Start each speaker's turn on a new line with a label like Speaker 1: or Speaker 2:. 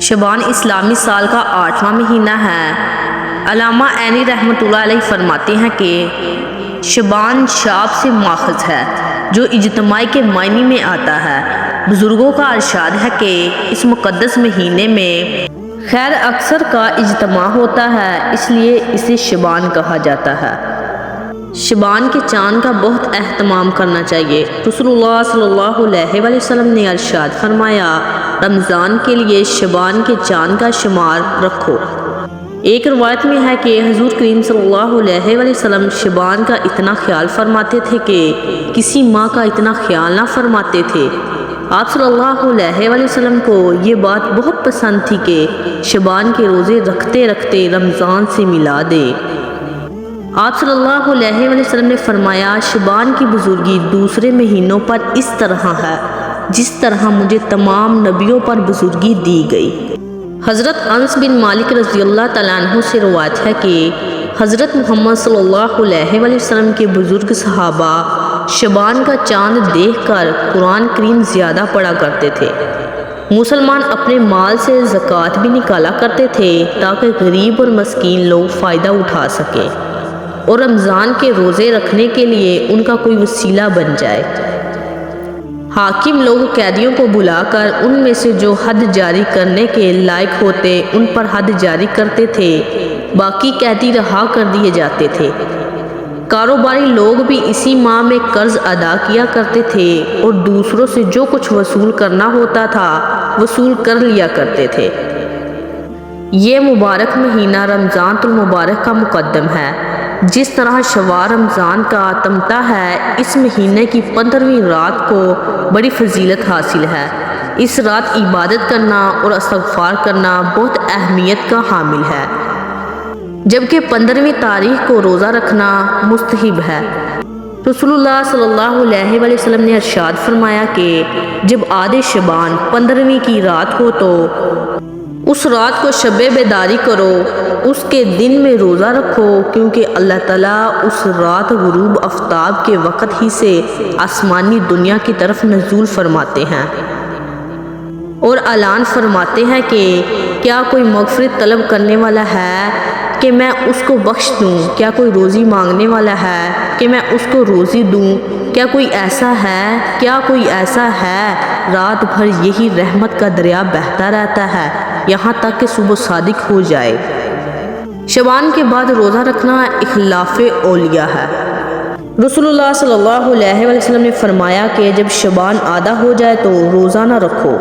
Speaker 1: شبان اسلامی سال کا 8واں مہینہ ہے۔ علامہ عینی رحمۃ اللہ علیہ فرماتے ہیں کہ شبان شاب سے ماخذ ہے جو اجتماعی کے معنی میں آتا ہے۔ بزرگوں کا ارشاد ہے کہ اس مقدس مہینے میں خیر اکثر کا اجتماع ہوتا ہے، اس لیے اسے شبان کہا جاتا ہے۔ شبان کے چاند کا بہت اہتمام کرنا چاہیے۔ رسول اللہ صلی اللہ علیہ وآلہ وسلم نے ارشاد فرمایا، رمضان کے لیے شبان کے چاند کا شمار رکھو۔ ایک روایت میں ہے کہ حضور کریم صلی اللہ علیہ وآلہ وسلم شبان کا اتنا خیال فرماتے تھے کہ کسی ماہ کا اتنا خیال نہ فرماتے تھے۔ آپ صلی اللہ علیہ وآلہ وسلم کو یہ بات بہت پسند تھی کہ شبان کے روزے رکھتے رکھتے رمضان سے ملا دے۔ آپ صلی اللہ علیہ وآلہ وسلم نے فرمایا، شبان کی بزرگی دوسرے مہینوں پر اس طرح ہے جس طرح مجھے تمام نبیوں پر بزرگی دی گئی۔ حضرت انس بن مالک رضی اللہ تعالیٰ عنہ سے روایت ہے کہ حضرت محمد صلی اللہ علیہ وآلہ وسلم کے بزرگ صحابہ شبان کا چاند دیکھ کر قرآن کریم زیادہ پڑھا کرتے تھے۔ مسلمان اپنے مال سے زکوٰۃ بھی نکالا کرتے تھے تاکہ غریب اور مسکین لوگ فائدہ اٹھا سکیں اور رمضان کے روزے رکھنے کے لیے ان کا کوئی وسیلہ بن جائے۔ حاکم لوگ قیدیوں کو بلا کر ان میں سے جو حد جاری کرنے کے لائق ہوتے ان پر حد جاری کرتے تھے، باقی قیدی رہا کر دیے جاتے تھے۔ کاروباری لوگ بھی اسی ماہ میں قرض ادا کیا کرتے تھے اور دوسروں سے جو کچھ وصول کرنا ہوتا تھا وصول کر لیا کرتے تھے۔ یہ مبارک مہینہ رمضان المبارک کا مقدم ہے۔ جس طرح شوال رمضان کا تمتا ہے، اس مہینے کی 15ویں رات کو بڑی فضیلت حاصل ہے۔ اس رات عبادت کرنا اور استغفار کرنا بہت اہمیت کا حامل ہے، جبکہ 15ویں تاریخ کو روزہ رکھنا مستحب ہے۔ رسول اللہ صلی اللہ علیہ وآلہ وسلم نے ارشاد فرمایا کہ جب آدھے شبان 15ویں کی رات ہو تو اس رات کو شب بیداری کرو، اس کے دن میں روزہ رکھو، کیونکہ اللہ تعالیٰ اس رات غروب آفتاب کے وقت ہی سے آسمانی دنیا کی طرف نزول فرماتے ہیں اور اعلان فرماتے ہیں کہ کیا کوئی مغفرت طلب کرنے والا ہے کہ میں اس کو بخش دوں، کیا کوئی روزی مانگنے والا ہے کہ میں اس کو روزی دوں، کیا کوئی ایسا ہے رات بھر یہی رحمت کا دریا بہتا رہتا ہے یہاں تک کہ صبح صادق ہو جائے۔ شبان کے بعد روزہ رکھنا اخلاف اولیاء ہے۔ رسول اللہ صلی اللہ علیہ وسلم نے فرمایا کہ جب شبان آدھا ہو جائے تو روزہ نہ رکھو۔